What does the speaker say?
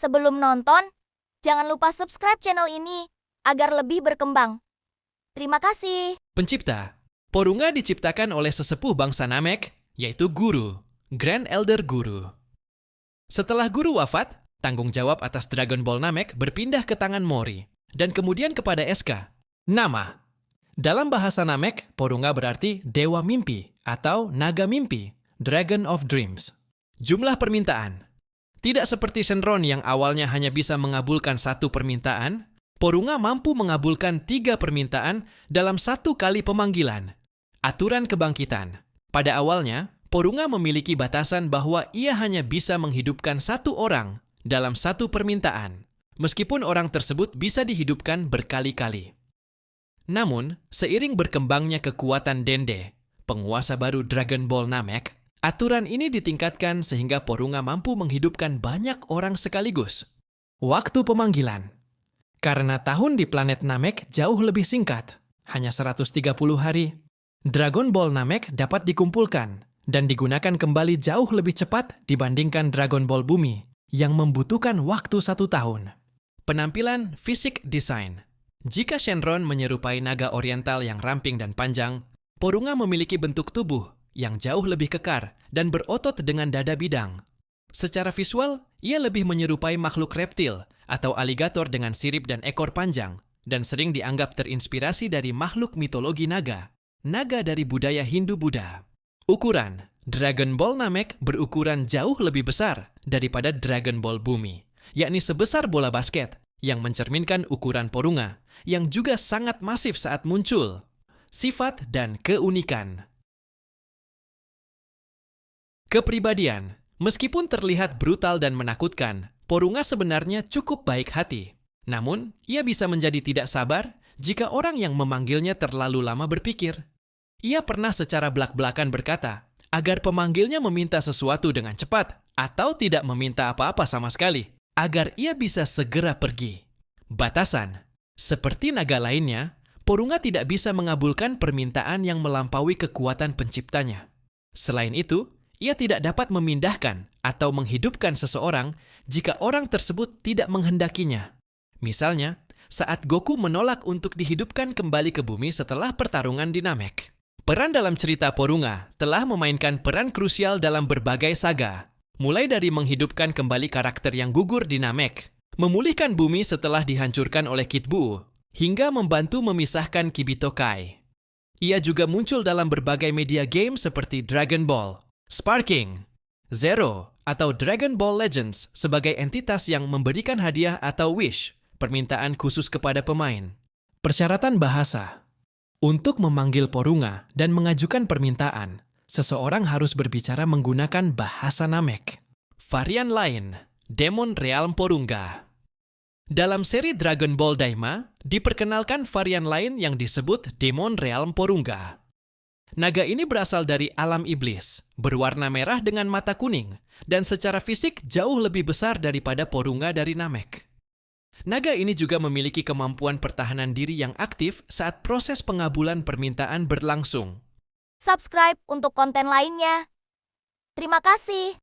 Sebelum nonton, jangan lupa subscribe channel ini agar lebih berkembang. Terima kasih. Pencipta, Porunga diciptakan oleh sesepuh bangsa Namek, yaitu Guru, Grand Elder Guru. Setelah Guru wafat, tanggung jawab atas Dragon Ball Namek berpindah ke tangan Mori, dan kemudian kepada SK. Nama. Dalam bahasa Namek, Porunga berarti Dewa Mimpi atau Naga Mimpi, Dragon of Dreams. Jumlah permintaan. Tidak seperti Shenron yang awalnya hanya bisa mengabulkan satu permintaan, Porunga mampu mengabulkan 3 permintaan dalam 1 kali pemanggilan. Aturan kebangkitan. Pada awalnya, Porunga memiliki batasan bahwa ia hanya bisa menghidupkan 1 orang dalam 1 permintaan, meskipun orang tersebut bisa dihidupkan berkali-kali. Namun, seiring berkembangnya kekuatan Dende, penguasa baru Dragon Ball Namek, aturan ini ditingkatkan sehingga Porunga mampu menghidupkan banyak orang sekaligus. Waktu pemanggilan. Karena tahun di planet Namek jauh lebih singkat, hanya 130 hari, Dragon Ball Namek dapat dikumpulkan dan digunakan kembali jauh lebih cepat dibandingkan Dragon Ball Bumi yang membutuhkan waktu 1 tahun. Penampilan fisik desain. Jika Shenron menyerupai naga oriental yang ramping dan panjang, Porunga memiliki bentuk tubuh yang jauh lebih kekar dan berotot dengan dada bidang. Secara visual, ia lebih menyerupai makhluk reptil atau aligator dengan sirip dan ekor panjang, dan sering dianggap terinspirasi dari makhluk mitologi naga, naga dari budaya Hindu-Buddha. Ukuran. Dragon Ball Namek berukuran jauh lebih besar daripada Dragon Ball Bumi, yakni sebesar bola basket, yang mencerminkan ukuran Porunga, yang juga sangat masif saat muncul. Sifat dan keunikan. Kepribadian. Meskipun terlihat brutal dan menakutkan, Porunga sebenarnya cukup baik hati. Namun, ia bisa menjadi tidak sabar jika orang yang memanggilnya terlalu lama berpikir. Ia pernah secara belak-belakan berkata, agar pemanggilnya meminta sesuatu dengan cepat atau tidak meminta apa-apa sama sekali, agar ia bisa segera pergi. Batasan. Seperti naga lainnya, Porunga tidak bisa mengabulkan permintaan yang melampaui kekuatan penciptanya. Selain itu, ia tidak dapat memindahkan atau menghidupkan seseorang jika orang tersebut tidak menghendakinya. Misalnya, saat Goku menolak untuk dihidupkan kembali ke bumi setelah pertarungan di Namek. Peran dalam cerita Porunga telah memainkan peran krusial dalam berbagai saga, mulai dari menghidupkan kembali karakter yang gugur di Namek, memulihkan bumi setelah dihancurkan oleh Kid Buu, hingga membantu memisahkan Kibito Kai. Ia juga muncul dalam berbagai media game seperti Dragon Ball, Sparking, Zero, atau Dragon Ball Legends sebagai entitas yang memberikan hadiah atau wish, permintaan khusus kepada pemain. Persyaratan bahasa. Untuk memanggil Porunga dan mengajukan permintaan, seseorang harus berbicara menggunakan bahasa Namek. Varian lain, Demon Realm Porunga. Dalam seri Dragon Ball Daima, diperkenalkan varian lain yang disebut Demon Realm Porunga. Naga ini berasal dari alam iblis, berwarna merah dengan mata kuning, dan secara fisik jauh lebih besar daripada Porunga dari Namek. Naga ini juga memiliki kemampuan pertahanan diri yang aktif saat proses pengabulan permintaan berlangsung. Subscribe untuk konten lainnya. Terima kasih.